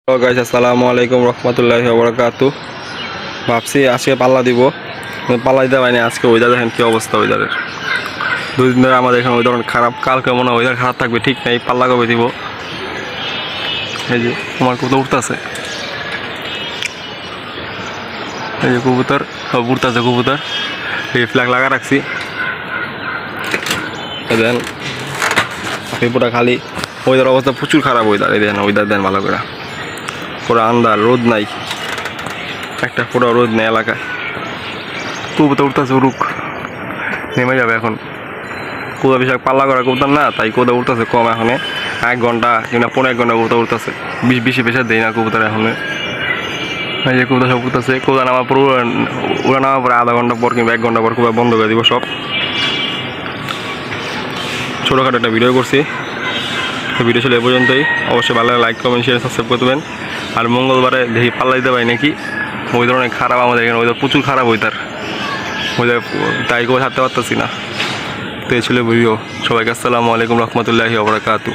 Hello guys, আসসালামু আলাইকুম রহমতুল্লাহি ওয়া বারাকাতুহু। ভাবছি আজকে পাল্লা দিব, পাল্লা দিতে পারিনি। আজকে ওয়েদার দেখেন কি অবস্থা ওয়েদারের। দুদিন ধরে আমাদের এখানে ওয়েদার খারাপ, কালকে মনে হয় ওয়েদার খারাপ থাকবে, ঠিক নেই। পাল্লা কবে দিব? এই যে আমার কবুতর উঠতেছে, এই যে কবুতর উঠতেছে, কবুতর এই ফ্ল্যাগ লাগা রাখছি। দেন পুরা খালি ওয়েদার অবস্থা প্রচুর খারাপ ওয়েদার। এই দেন ওয়েদার দেন ভালো করে, পুরো আন্দার, রোদ নাই, একটা পুরো রোদ নেই এলাকায়। কবুতর উঠতেছে, উড়ুক, নেমে যাবে এখন। কোদা বেশি পাল্লা করা কবুতর না, তাই কোদা উঠতেছে কম। এখন 1 ঘন্টা কিংবা 1.5 ঘন্টা কবুতর উঠতেছে, বেশি দেয় না কবুতর এখন। এই যে কবুতর সব উঠতেছে, কোদা নামার পর ওরা নামার পরে আধা ঘন্টা পর কিংবা 1 ঘন্টা পর কোদা বন্ধ করে দিব সব। ছোটোখাটো একটা ভিডিও করছি, ভিডিও ছিল এ পর্যন্তই। অবশ্যই ভালো লাইক, কমেন্ট, শেয়ার, সাবস্ক্রাইব করে দেবেন। আর মঙ্গলবারে দেখি পাল্লা দিতে পারি নাকি। ওয়েদার অনেক খারাপ আমাদের এখানে, ওয়েদার প্রচুর খারাপ ওয়েদার, তাই করে থাকতে পারতেছি না। তো এই ছিল ভিডিও। সবাইকে আসসালামু আলাইকুম রহমতুল্লাহি ওয়া বারাকাতুহু।